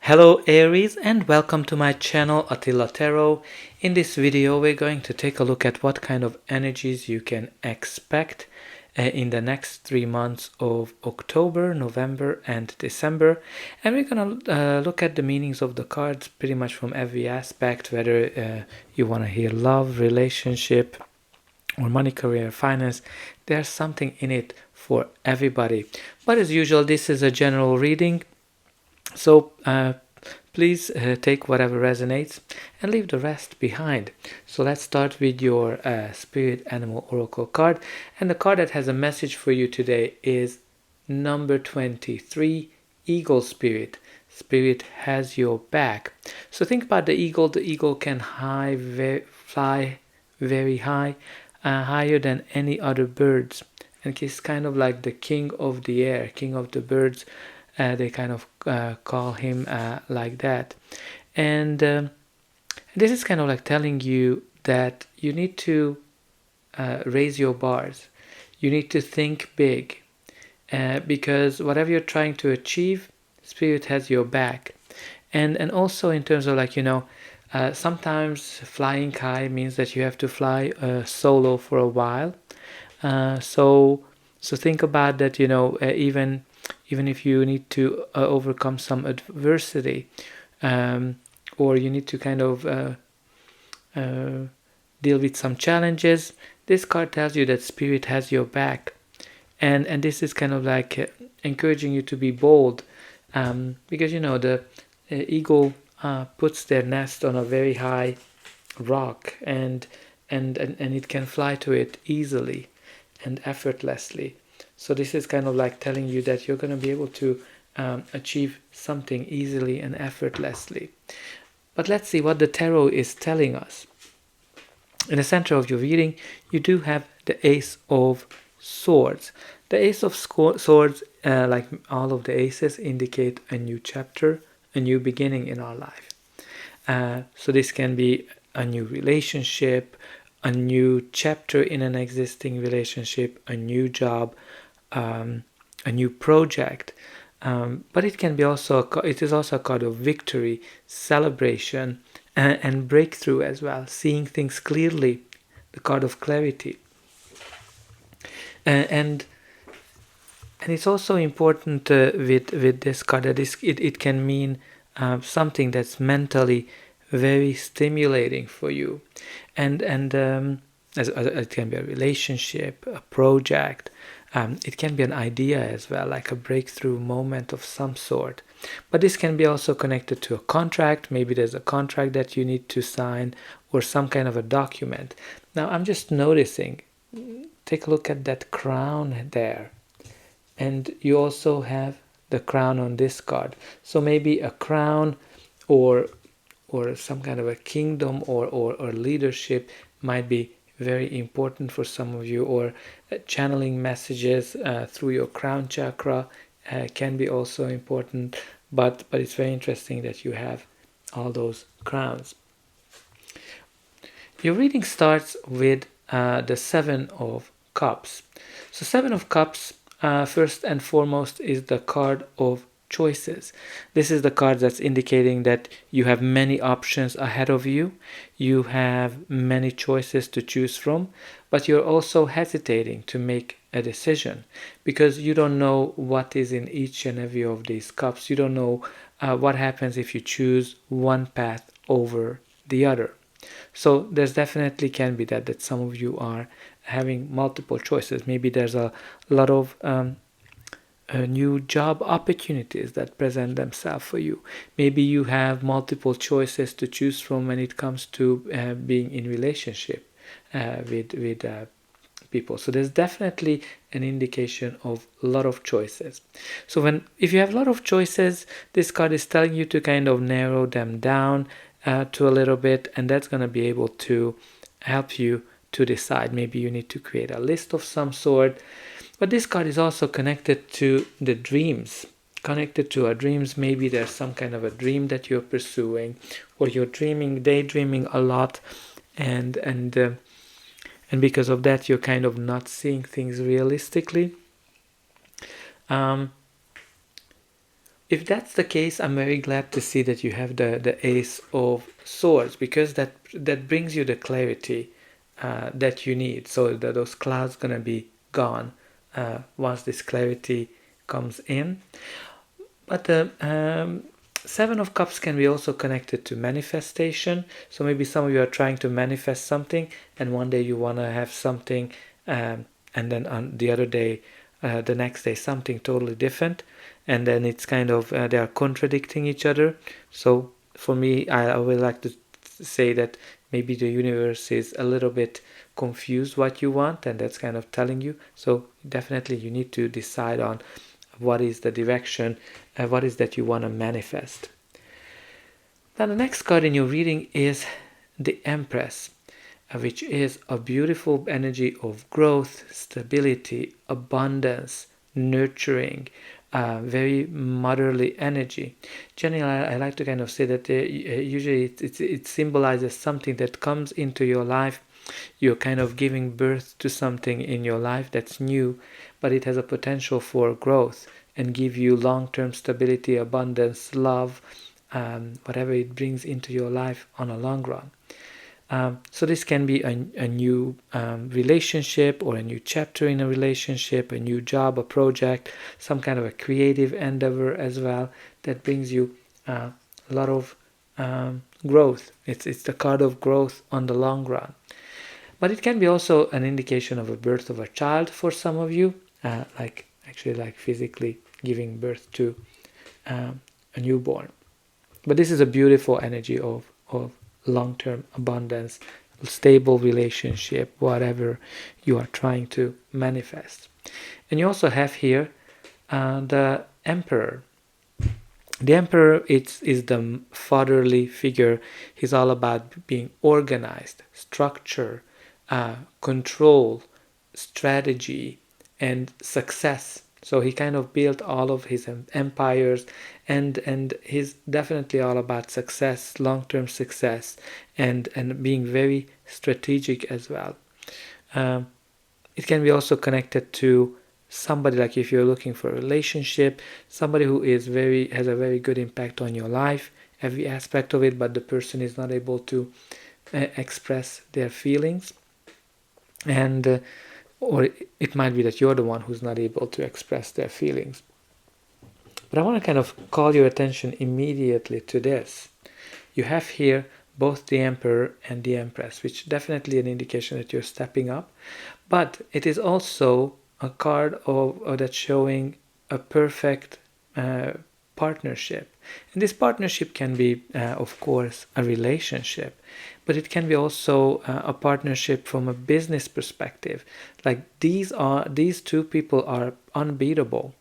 Hello Aries and welcome to my channel Attila Tarot. In this video we're going to take a look at what kind of energies you can expect in the next 3 months of October, November and December, and we're going to look at the meanings of the cards pretty much from every aspect, whether you want to hear love, relationship or money, career, finance. There's something in it for everybody, but as usual this is a general reading. So please take whatever resonates and leave the rest behind. So let's start with your Spirit Animal Oracle card. And the card that has a message for you today is number 23, Eagle Spirit. Spirit has your back. So think about the eagle. The eagle can fly very high, higher than any other birds. And it's kind of like the king of the air, king of the birds. They kind of call him like that. And this is kind of like telling you that you need to raise your bars. You need to think big, because whatever you're trying to achieve, Spirit has your back. And also in terms of sometimes flying high means that you have to fly solo for a while. So think about that, even if you need to overcome some adversity, or you need to kind of deal with some challenges, this card tells you that Spirit has your back. And this is kind of like encouraging you to be bold, because the eagle puts their nest on a very high rock, and it can fly to it easily and effortlessly. So this is kind of like telling you that you're going to be able to achieve something easily and effortlessly. But let's see what the tarot is telling us. In the center of your reading, you do have the Ace of Swords. The Ace of Swords, like all of the aces, indicate a new chapter, a new beginning in our life. So this can be a new relationship, a new chapter in an existing relationship, a new job, a new project. But it can be it is also a card of victory, celebration, and breakthrough as well, seeing things clearly, the card of clarity. And it's also important with this card that it can mean something that's mentally very stimulating for you, and as it can be a relationship, a project. It can be an idea as well, like a breakthrough moment of some sort. But this can be also connected to a contract. Maybe there's a contract that you need to sign, or some kind of a document. Now I'm just noticing, take a look at that crown there. And you also have the crown on this card. So maybe a crown or some kind of a kingdom or leadership might be very important for some of you, or channeling messages through your crown chakra can be also important, but it's very interesting that you have all those crowns. Your reading starts with the Seven of Cups. So Seven of Cups, first and foremost, is the card of choices. This is the card that's indicating that you have many options ahead of you. You have many choices to choose from, but you're also hesitating to make a decision because you don't know what is in each and every of these cups. You don't know what happens if you choose one path over the other. So there's definitely can be that some of you are having multiple choices. Maybe there's a lot of new job opportunities that present themselves for you. Maybe you have multiple choices to choose from when it comes to being in relationship with people. So there's definitely an indication of a lot of choices. So if you have a lot of choices, this card is telling you to kind of narrow them down to a little bit, and that's going to be able to help you to decide. Maybe you need to create a list of some sort. But this card is also connected to the dreams, connected to our dreams. Maybe there's some kind of a dream that you're pursuing, or you're daydreaming a lot, and because of that you're kind of not seeing things realistically. If that's the case, I'm very glad to see that you have the Ace of Swords, because that brings you the clarity that you need. So that those clouds gonna be gone once this clarity comes in. But the Seven of Cups can be also connected to manifestation. So maybe some of you are trying to manifest something, and one day you want to have something, and then on the other day, the next day, something totally different. And then it's kind of, they are contradicting each other. So for me, I would like to say that maybe the universe is a little bit confused what you want, and that's kind of telling you. So definitely you need to decide on what is the direction, what is that you want to manifest. Now the next card in your reading is the Empress, which is a beautiful energy of growth, stability, abundance, nurturing, very motherly energy. Generally, I like to kind of say that usually it symbolizes something that comes into your life. You're kind of giving birth to something in your life that's new, but it has a potential for growth and give you long-term stability, abundance, love, whatever it brings into your life on a long run. So this can be a new relationship, or a new chapter in a relationship, a new job, a project, some kind of a creative endeavor as well that brings you a lot of growth. It's the card of growth on the long run. But it can be also an indication of a birth of a child for some of you, like physically giving birth to a newborn. But this is a beautiful energy of long-term abundance, stable relationship, whatever you are trying to manifest. And you also have here the Emperor. The Emperor is the fatherly figure. He's all about being organized, structure, control, strategy, and success. So he kind of built all of his empires, and he's definitely all about success, long-term success, and being very strategic as well. It can be also connected to somebody, like if you're looking for a relationship, somebody who has a very good impact on your life, every aspect of it, but the person is not able to express their feelings, and or it might be that you're the one who's not able to express their feelings. But I want to kind of call your attention immediately to this. You have here both the Emperor and the Empress, which definitely an indication that you're stepping up. But it is also a card of that's showing a perfect partnership. And this partnership can be, of course, a relationship, but it can be also a partnership from a business perspective. Like these two people are unbeatable.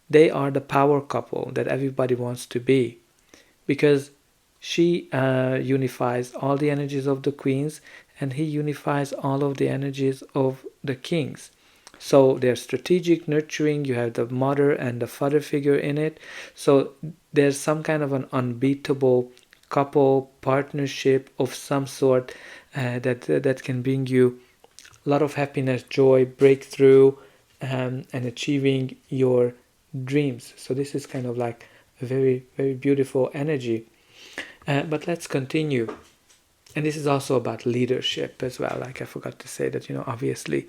They are the power couple that everybody wants to be, because she unifies all the energies of the queens, and he unifies all of the energies of the kings. So they're strategic, nurturing. You have the mother and the father figure in it. So there's some kind of an unbeatable couple partnership of some sort that can bring you a lot of happiness, joy, breakthrough, and achieving your dreams. So this is kind of like a very, very beautiful energy. But let's continue. And this is also about leadership as well. Like I forgot to say that, obviously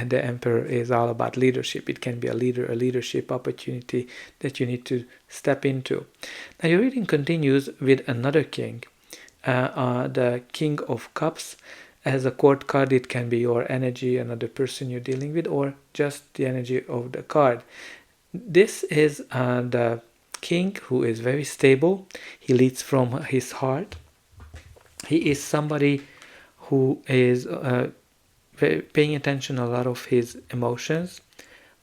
the Emperor is all about leadership. It can be a leadership opportunity that you need to step into. Now your reading continues with another king, the King of Cups. As a court card, it can be your energy, another person you're dealing with, or just the energy of the card. This is the king who is very stable. He leads from his heart. He is somebody who is paying attention a lot of his emotions,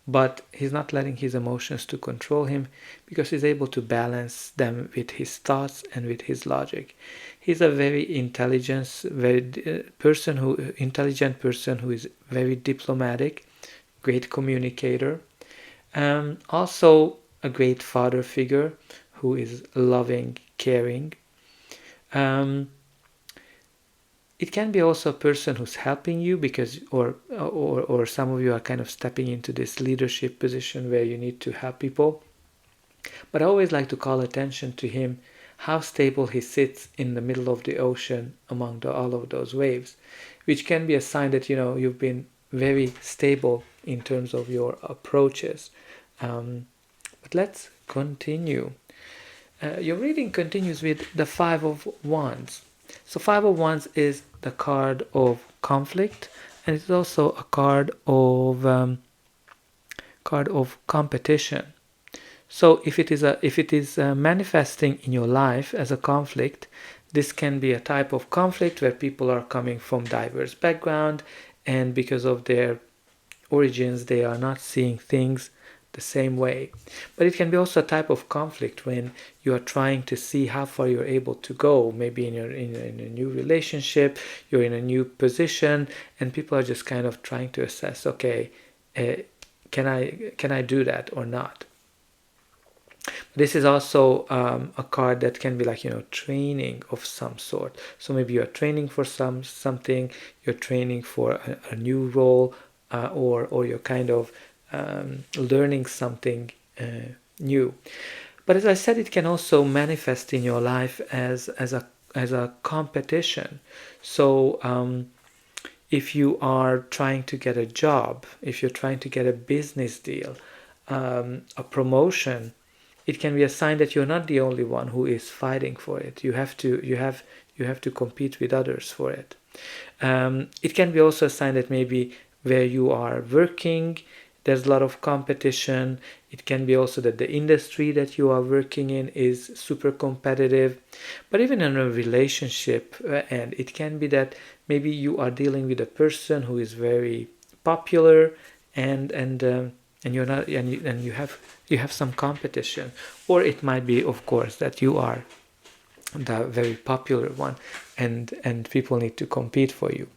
but he's not letting his emotions to control him, because he's able to balance them with his thoughts and with his logic. He's a very intelligent person who is very diplomatic, great communicator, also a great father figure who is loving, caring. It can be also a person who's helping you, because or some of you are kind of stepping into this leadership position where you need to help people. But I always like to call attention to him, how stable he sits in the middle of the ocean among all of those waves, which can be a sign that, you've been very stable in terms of your approaches. But let's continue. Your reading continues with the Five of Wands. So Five of Wands is the card of conflict, and it's also a card of competition. So if it is manifesting in your life as a conflict, this can be a type of conflict where people are coming from diverse background, and because of their origins, they are not seeing things the same way. But it can be also a type of conflict when you are trying to see how far you're able to go. Maybe in a new relationship, you're in a new position, and people are just kind of trying to assess, okay, can I do that or not? This is also a card that can be like, training of some sort. So maybe you're training for something, you're training for a new role, or you're kind of learning something new. But as I said, it can also manifest in your life as a competition. So if you are trying to get a job, if you're trying to get a business deal, a promotion, it can be a sign that you're not the only one who is fighting for it. You have to compete with others for it. It can be also a sign that maybe where you are working, there's a lot of competition. It can be also that the industry that you are working in is super competitive. But even in a relationship, and it can be that maybe you are dealing with a person who is very popular, and you're not, and you have some competition. Or it might be, of course, that you are the very popular one, and people need to compete for you.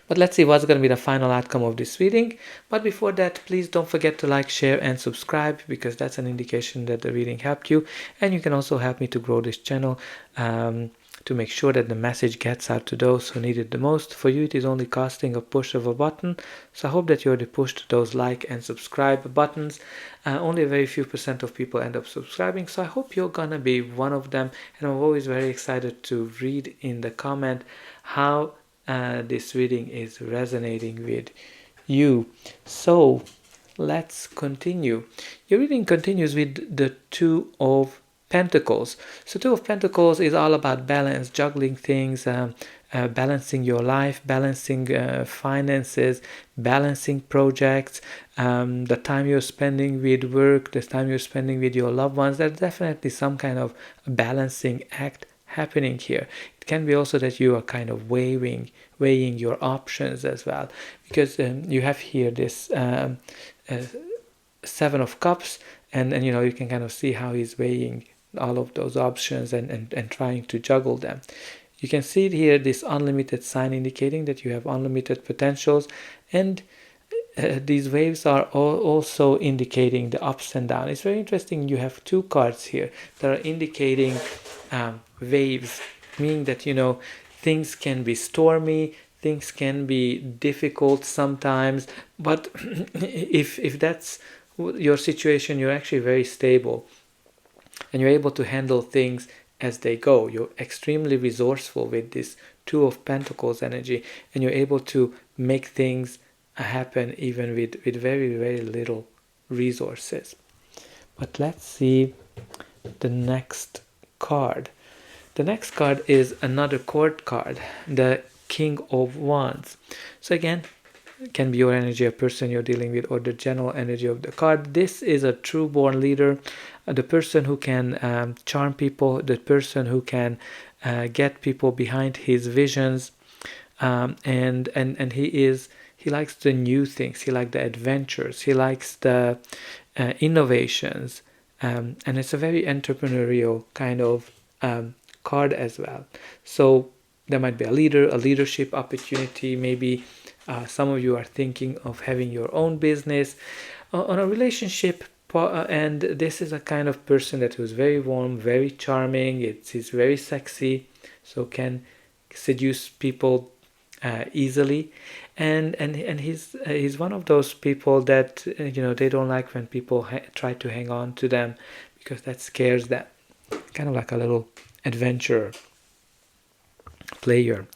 But let's see what's going to be the final outcome of this reading. But before that, please don't forget to like, share, and subscribe, because that's an indication that the reading helped you. And you can also help me to grow this channel, to make sure that the message gets out to those who need it the most. For you, it is only costing a push of a button. So I hope that you already pushed those like and subscribe buttons. Only a very few % of people end up subscribing. So I hope you're going to be one of them. And I'm always very excited to read in the comment how this reading is resonating with you. So let's continue. Your reading continues with the Two of Pentacles. So Two of Pentacles is all about balance, juggling things, balancing your life, balancing finances, balancing projects, the time you're spending with work, the time you're spending with your loved ones. There's definitely some kind of balancing act happening here. It can be also that you are kind of weighing your options as well, because you have here this Seven of Cups, and you can kind of see how he's weighing all of those options and trying to juggle them. You can see here this unlimited sign indicating that you have unlimited potentials, and these waves are also indicating the ups and downs. It's very interesting. You have two cards here that are indicating waves, meaning that things can be stormy, things can be difficult sometimes, but if that's your situation, you're actually very stable and you're able to handle things as they go. You're extremely resourceful with this Two of Pentacles energy, and you're able to make things happen even with very, very little resources. But let's see the next card. The next card is another court card, the King of Wands. So again, it can be your energy, a person you're dealing with, or the general energy of the card. This is a true born leader, the person who can charm people, the person who can get people behind his visions, and he likes the new things, he likes the adventures, he likes the innovations, and it's a very entrepreneurial kind of card as well. So there might be a leadership opportunity. Maybe some of you are thinking of having your own business, on a relationship, and this is a kind of person that who's very warm, very charming. He's very sexy, so can seduce people easily, and he's one of those people that they don't like when people try to hang on to them, because that scares them. Kind of like a little adventurer player.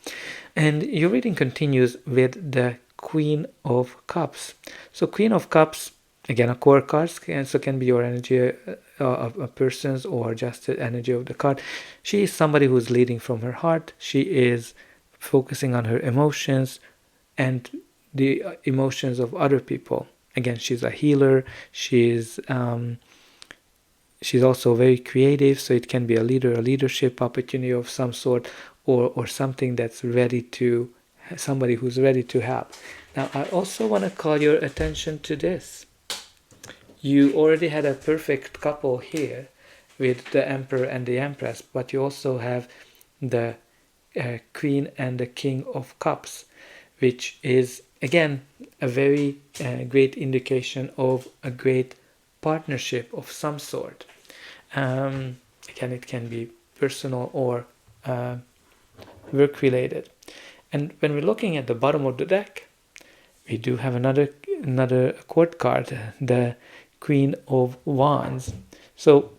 And your reading continues with the Queen of Cups. So Queen of Cups, again, a core card, so can be your energy of a person's, or just the energy of the card. She is somebody who's leading from her heart. She is focusing on her emotions and the emotions of other people. Again, she's a healer. She's also very creative, so it can be a leadership opportunity of some sort, or something that's ready to, somebody who's ready to help. Now, I also want to call your attention to this. You already had a perfect couple here with the Emperor and the Empress, but you also have the Queen and the King of Cups, which is, again, a very great indication of a great partnership of some sort. Again, it can be personal or work related. And when we're looking at the bottom of the deck, we do have another court card, the Queen of Wands. So,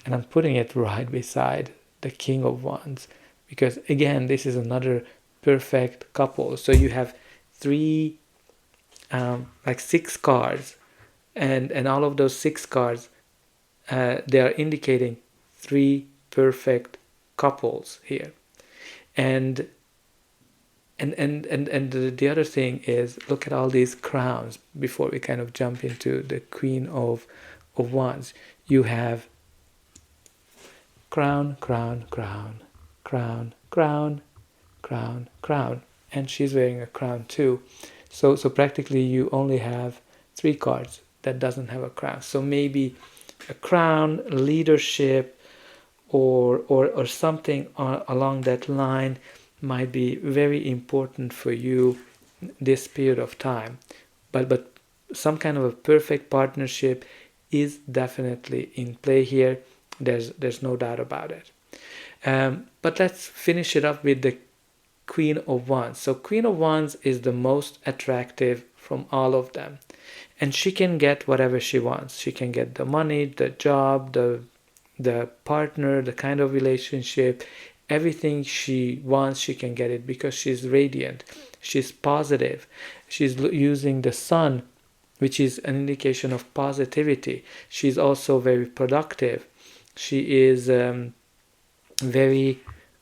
and I'm putting it right beside the King of Wands, because again, this is another perfect couple. So you have three, like 6 cards, and all of those 6 cards, they are indicating 3 perfect couples here. And the other thing is, look at all these crowns before we kind of jump into the Queen of Wands. You have crown, crown, crown, crown, crown, crown, crown, and she's wearing a crown too. So practically you only have 3 cards that doesn't have a crown. So maybe a crown, leadership, or something along that line might be very important for you this period of time. But some kind of a perfect partnership is definitely in play here. There's no doubt about it. But let's finish it up with the Queen of Wands. So Queen of Wands is the most attractive from all of them. And she can get whatever she wants. She can get the money, the job, the partner, the kind of relationship, everything she wants, she can get it, because she's radiant, she's positive, she's using the sun, which is an indication of positivity. She's also very productive. She is very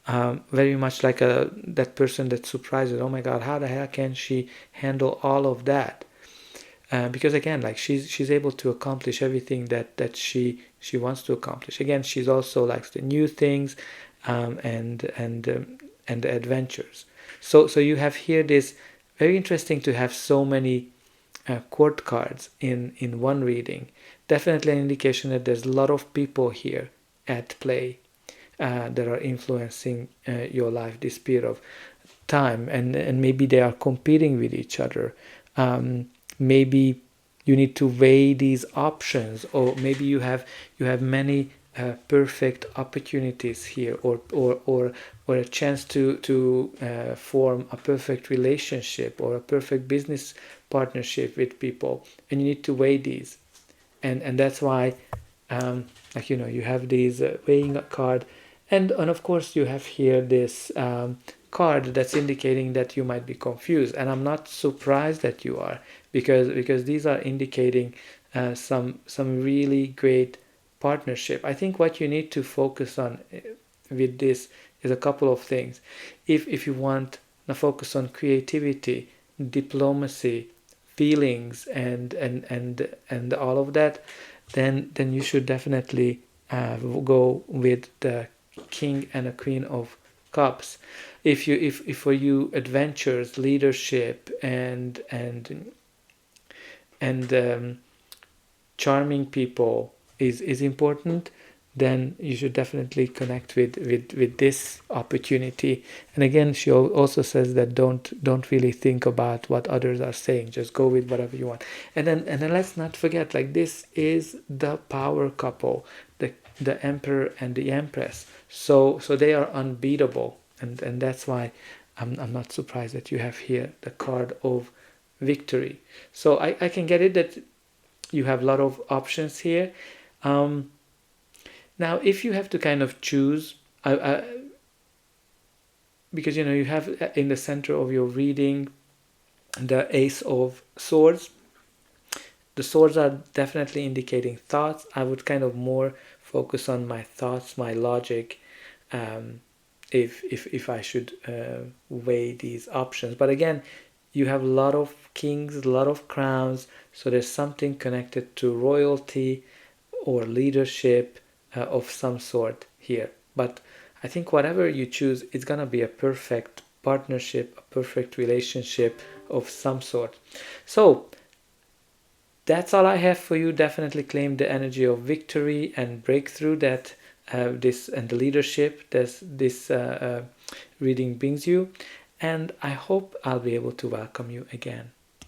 much like that person that surprises, oh my god, how the hell can she handle all of that? Because again, like she's able to accomplish everything that she wants to accomplish. Again, she's also likes the new things, and the adventures. So you have here this very interesting to have so many court cards in one reading. Definitely an indication that there's a lot of people here at play that are influencing your life this period of time, and maybe they are competing with each other. Maybe you need to weigh these options, or maybe you have many perfect opportunities here, or a chance to form a perfect relationship or a perfect business partnership with people, and you need to weigh these, and that's why you have these weighing card, and of course you have here this card that's indicating that you might be confused, and I'm not surprised that you are, because these are indicating some really great partnership. I think what you need to focus on with this is a couple of things. If you want to focus on creativity, diplomacy, feelings, and all of that, then you should definitely go with the King and a Queen of Cups. If for you adventures, leadership, and charming people is important, then you should definitely connect with this opportunity. And again, she also says that don't really think about what others are saying, just go with whatever you want. And then let's not forget, like, this is the power couple, the Emperor and the Empress, so they are unbeatable, and that's why I'm not surprised that you have here the card of victory. So I can get it that you have a lot of options here. Now, if you have to kind of choose, because you have in the center of your reading the Ace of Swords. The swords are definitely indicating thoughts. I would kind of more focus on my thoughts, my logic, if I should weigh these options. But again, you have a lot of kings, a lot of crowns, so there's something connected to royalty or leadership of some sort here. But I think whatever you choose, it's gonna be a perfect partnership, a perfect relationship of some sort. So that's all I have for you. Definitely claim the energy of victory and breakthrough that this and the leadership that this reading brings you. And I hope I'll be able to welcome you again.